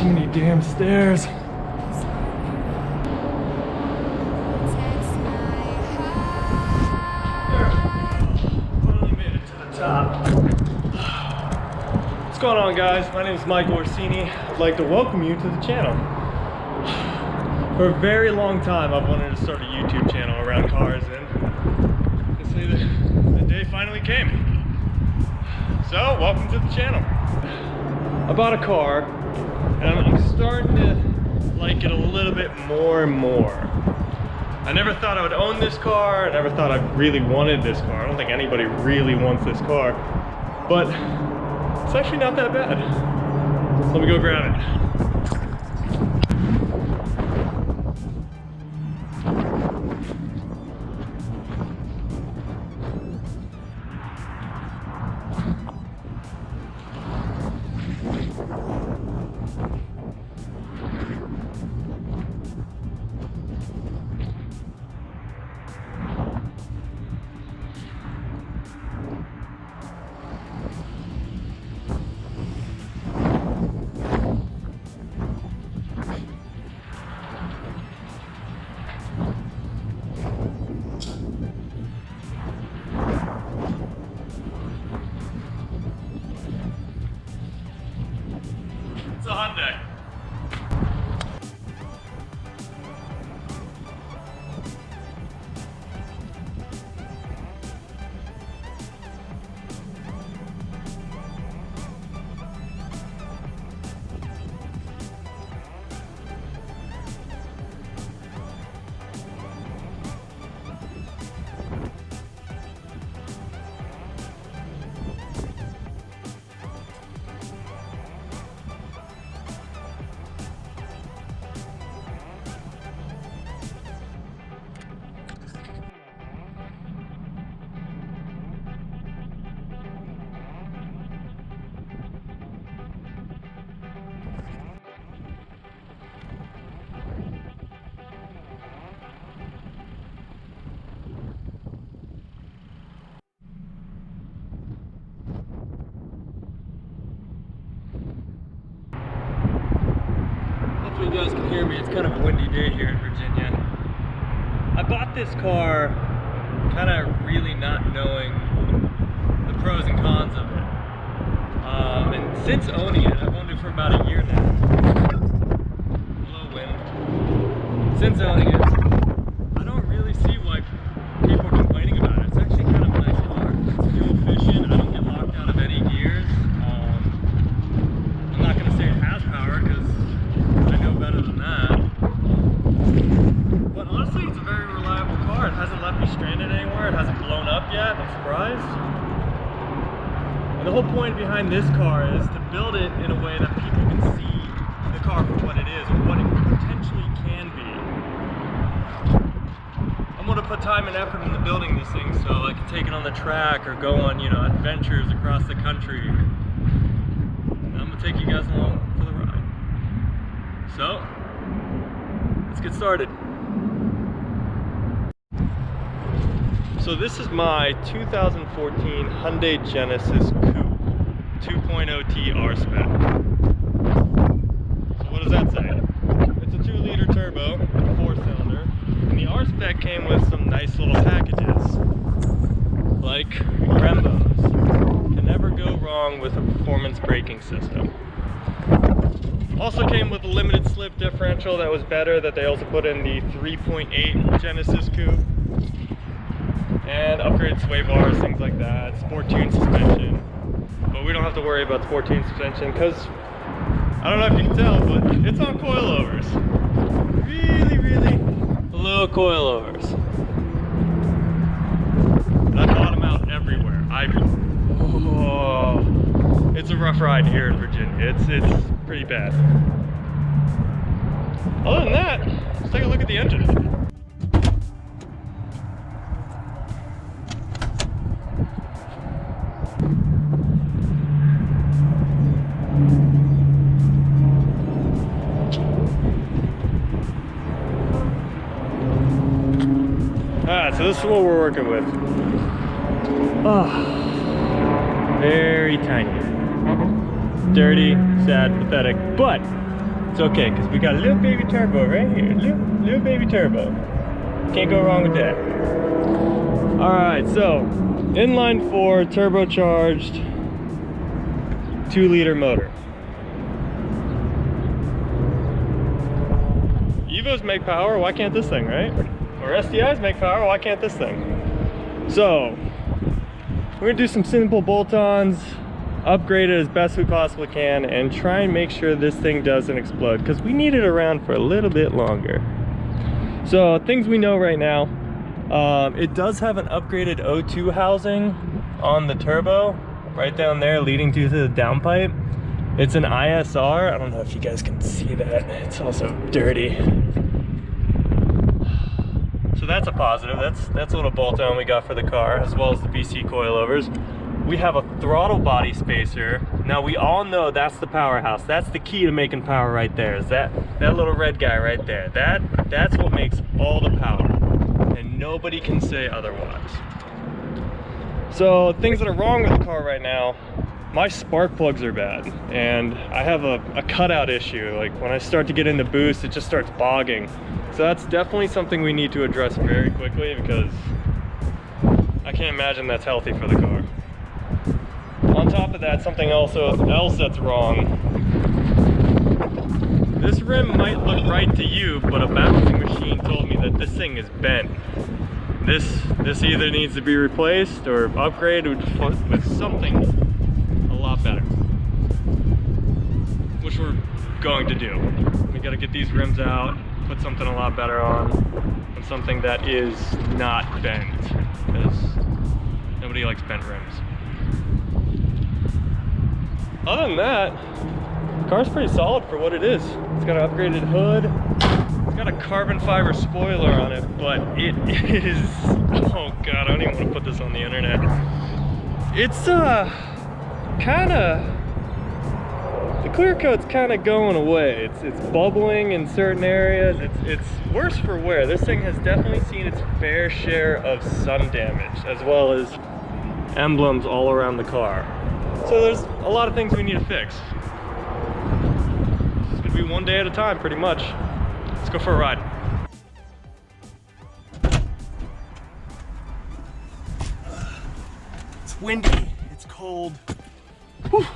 So many damn stairs. Finally made it to the top. What's going on, guys? My name is Michael Orsini. I'd like to welcome you to the channel. For a very long time, I've wanted to start a YouTube channel around cars, and honestly, the day finally came. So, welcome to the channel. I bought a car, and I'm starting to like it a little bit more and more. I never thought I would own this car. I never thought I really wanted this car. I don't think anybody really wants this car, but it's actually not that bad. So let me go grab it. It's a Hyundai. Hopefully you guys can hear me. It's kind of a windy day here in Virginia. I bought this car kind of really not knowing the pros and cons of it. And since owning it, I've owned it for about a year now. Low wind. Since owning it, I don't really see why people are complaining about it. It's actually kind of a nice car. It's fuel efficient. I don't get locked out of any gears. I'm not going to say it has power because I know better than that. But honestly, it's a very reliable car. It hasn't left me stranded anywhere. It hasn't blown up yet. I'm surprised. And the whole point behind this car is to build it in a way that people can see the car for what it is and what it potentially can be. I'm going to put time and effort into building this thing so I can take it on the track or go on, adventures across the country. And I'm going to take you guys along for the ride. So, let's get started. So this is my 2014 Hyundai Genesis coupe, 2.0T Rspec. So what does that say? It's a 2-liter turbo, 4-cylinder, and the Rspec came with some nice little packages, like Brembos. Can never go wrong with a performance braking system. Also came with a limited slip differential that was better, that they also put in the 3.8 Genesis coupe. And upgraded sway bars, things like that. Sport tune suspension. But we don't have to worry about sport tune suspension because I don't know if you can tell, but it's on coilovers. Really low coilovers. And I bought them out everywhere. It's a rough ride here in Virginia. It's pretty bad. Other than that, let's take a look at the engine. Alright, so this is what we're working with. Oh, very tiny. Dirty, sad, pathetic, but It's okay, because we got a little baby turbo right here. Little baby turbo. Can't go wrong with that. Alright, so inline 4 turbocharged 2-liter motor. Evos make power, why can't this thing, right? Or STIs make power, why can't this thing? So, we're gonna do some simple bolt-ons, upgrade it as best we possibly can, and try and make sure this thing doesn't explode, because we need it around for a little bit longer. So, things we know right now, it does have an upgraded O2 housing on the turbo, right down there, leading to the downpipe. It's an ISR, I don't know if you guys can see that, it's also dirty. So that's a positive. That's a little bolt-on we got for the car, as well as the BC coilovers. We have a throttle body spacer. Now we all know that's the powerhouse. That's the key to making power right there. Is that little red guy right there. That's what makes all the power, and nobody can say otherwise. So things that are wrong with the car right now, my spark plugs are bad, and I have a cutout issue. Like when I start to get into boost, it just starts bogging. So that's definitely something we need to address very quickly, because I can't imagine that's healthy for the car. On top of that, something else that's wrong. This rim might look right to you, but a balancing machine told me that this thing is bent. This either needs to be replaced or upgraded with something a lot better, which we're going to do. We got to get these rims out, put something a lot better on, and something that is not bent, because nobody likes bent rims. Other than that, the car's pretty solid for what it is. It's got an upgraded hood, it's got a carbon fiber spoiler on it, but it is, oh god, I don't even want to put this on the internet. It's the clear coat's kind of going away. It's bubbling in certain areas. It's worse for wear. This thing has definitely seen its fair share of sun damage, as well as emblems all around the car. So there's a lot of things we need to fix. It's gonna be one day at a time, pretty much. Let's go for a ride. It's windy, it's cold. Whew.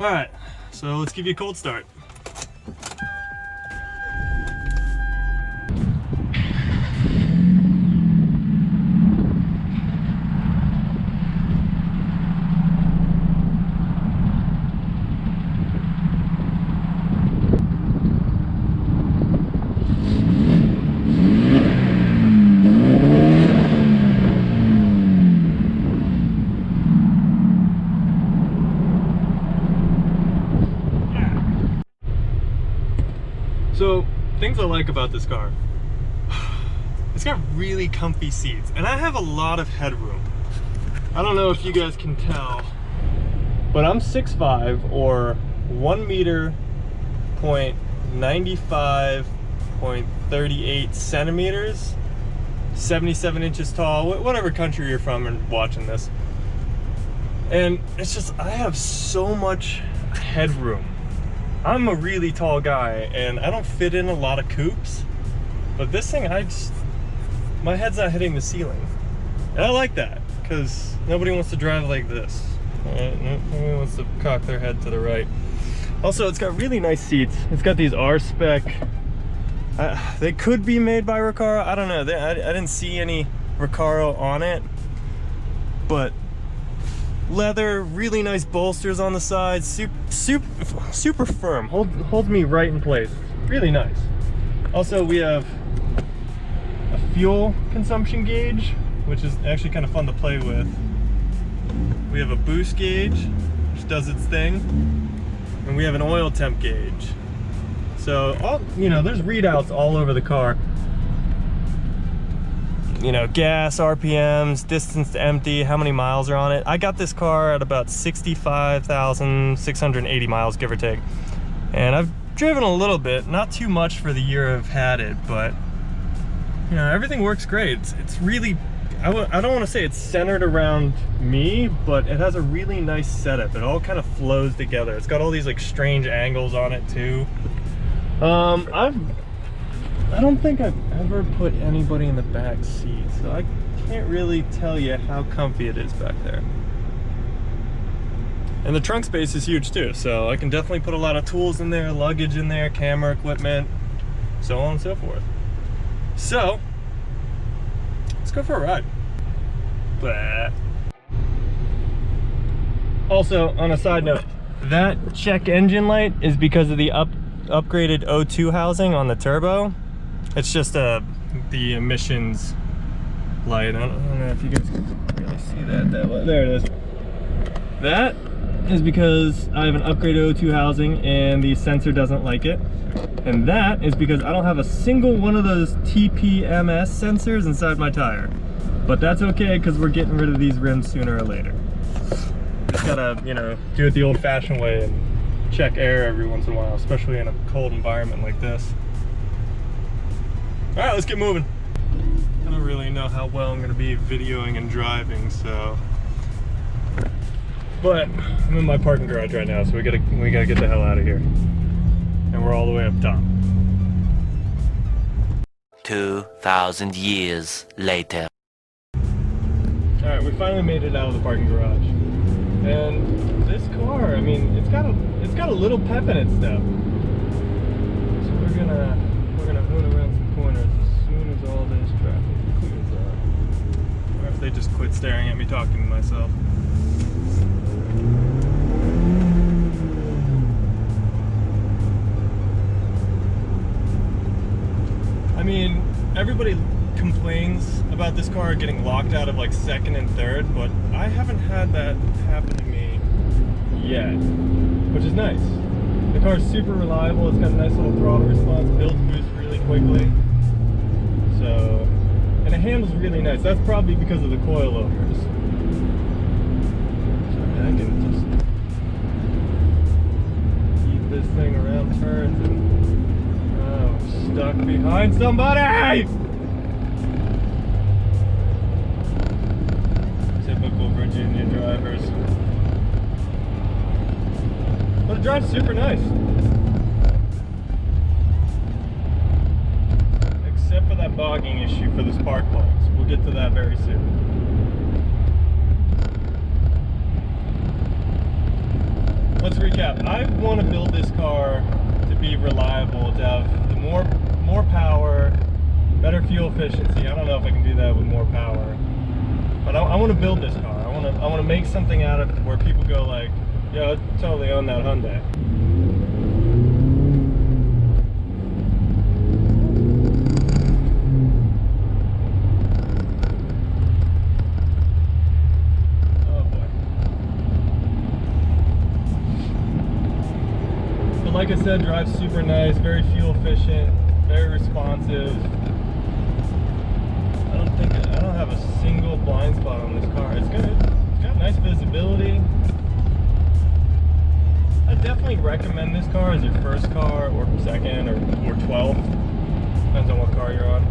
All right, so let's give you a cold start. So, things I like about this car, it's got really comfy seats, and I have a lot of headroom. I don't know if you guys can tell, but I'm 6'5", or 1 meter, 95.38 centimeters, 77 inches tall, whatever country you're from and watching this. And it's just, I have so much headroom. I'm a really tall guy, and I don't fit in a lot of coupes, but this thing, my head's not hitting the ceiling. And I like that, because nobody wants to drive like this. Nobody wants to cock their head to the right. Also, it's got really nice seats. It's got these Rspec. They could be made by Recaro. I don't know. I didn't see any Recaro on it, but leather, really nice bolsters on the sides, super firm. Holds me right in place. Really nice. Also, we have a fuel consumption gauge, which is actually kind of fun to play with. We have a boost gauge, which does its thing, and we have an oil temp gauge. So, there's readouts all over the car. Gas, RPMs, distance to empty, how many miles are on it. I got this car at about 65,680 miles, give or take. And I've driven a little bit, not too much for the year I've had it, but everything works great. It's really, I don't want to say it's centered around me, but it has a really nice setup. It all kind of flows together. It's got all these like strange angles on it too. I don't think I've ever put anybody in the back seat, so I can't really tell you how comfy it is back there. And the trunk space is huge too, so I can definitely put a lot of tools in there, luggage in there, camera equipment, so on and so forth. So, let's go for a ride. Blah. Also, on a side note, that check engine light is because of the upgraded O2 housing on the turbo. It's just the emissions light. I don't know if you guys can really see that way. There it is. That is because I have an upgraded O2 housing and the sensor doesn't like it. And that is because I don't have a single one of those TPMS sensors inside my tire. But that's okay, because we're getting rid of these rims sooner or later. Just gotta, you know, do it the old-fashioned way and check air every once in a while, especially in a cold environment like this. All right, let's get moving. I don't really know how well I'm gonna be videoing and driving, so. But I'm in my parking garage right now, so we gotta get the hell out of here. And we're all the way up top. 2,000 years later. All right, we finally made it out of the parking garage. And this car, I mean, it's got a little pep in its step. So we're gonna hoon around some corners as soon as all this traffic clears up. Or if they just quit staring at me talking to myself. I mean, everybody complains about this car getting locked out of like second and third, but I haven't had that happen to me yet, which is nice. The car's super reliable. It's got a nice little throttle response, builds boost really quickly. So, and it handles really nice. That's probably because of the coilovers. So I can just keep this thing around turns and stuck behind somebody! Typical Virginia drivers. But it drives super nice. Except for that bogging issue for the spark plugs. We'll get to that very soon. Let's recap. I want to build this car to be reliable, to have more power, better fuel efficiency. I don't know if I can do that with more power, but I want to build this car. I want to make something out of it where people go like, yo, I totally own that Hyundai. Oh boy. But like I said, drives super nice, very fuel efficient, very responsive. I don't have a single blind spot on this car. It's got nice visibility. I definitely recommend this car as your first car, or second, or 12th. Depends on what car you're on.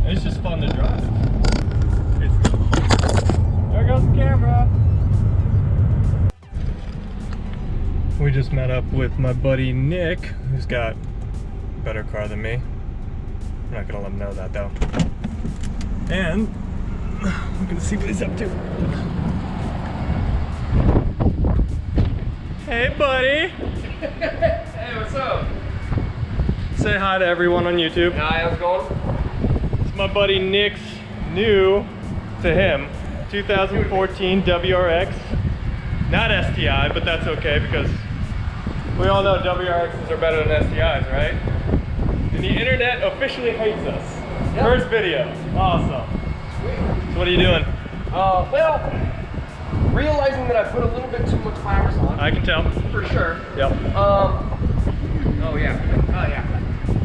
It's just fun to drive. There goes the camera. We just met up with my buddy Nick, who's got a better car than me. I'm not gonna let him know that though. And we're gonna see what he's up to. Hey buddy! Hey, what's up? Say hi to everyone on YouTube. Hi, how's it going? It's my buddy Nick's new, to him, 2014 WRX. Not STI, but that's okay because we all know WRXs are better than STIs, right? And the internet officially hates us. Yep. First video. Awesome. Sweet. So what are you doing? Well, realizing that I put a little bit too much flowers on. I can tell. For sure. Yep. Oh yeah.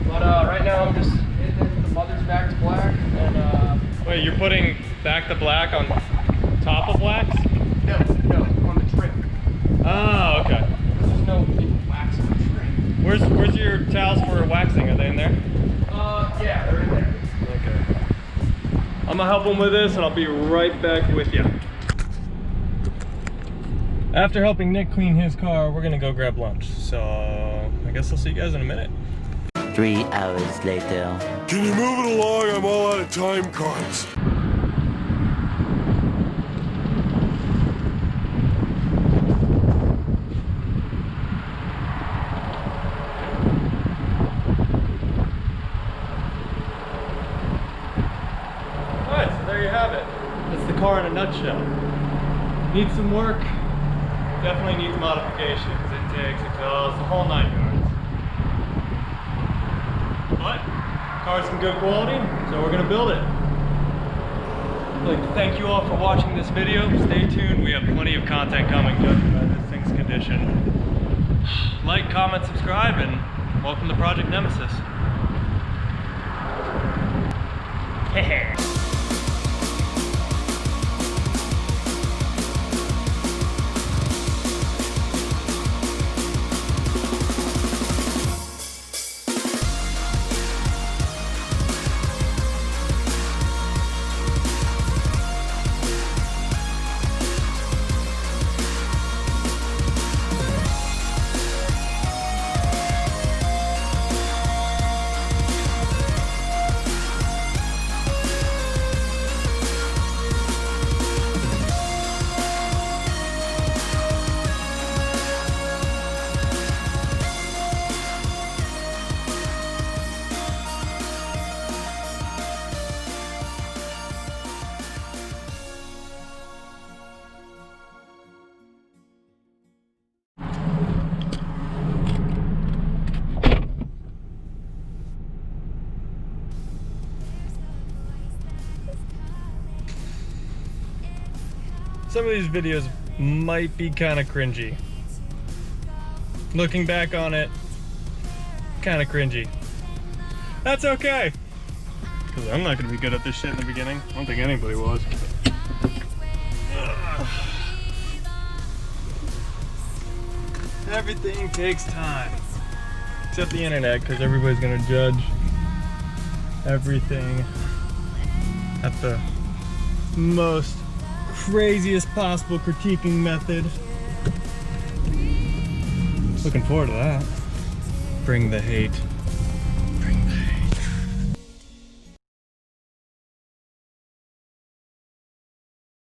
But right now I'm just hitting the mother's back to black and Wait, you're putting back to black on top of wax? No, on the trim. Oh, okay. There's no wax on the trim. Where's your towels for waxing? Are they in there? Yeah, they're in there. Okay. I'm gonna help him with this and I'll be right back with you. After helping Nick clean his car, we're gonna go grab lunch. So I guess I'll see you guys in a minute. 3 hours later. Can you move it along? I'm all out of time cards. Alright, so there you have it. That's the car in a nutshell. Needs some work. Definitely needs modifications, intakes, exhaust, the whole 9 yards. But, car's in good quality, so we're gonna build it. I'd like to thank you all for watching this video. Stay tuned, we have plenty of content coming judging by this thing's condition. Like, comment, subscribe, and welcome to Project Nemesis. Hehe. Some of these videos might be kind of cringy. Looking back on it, kind of cringy. That's okay. Because I'm not going to be good at this shit in the beginning. I don't think anybody was. Everything takes time. Except the internet, because everybody's going to judge everything at the most craziest possible critiquing method. Looking forward to that. Bring the hate.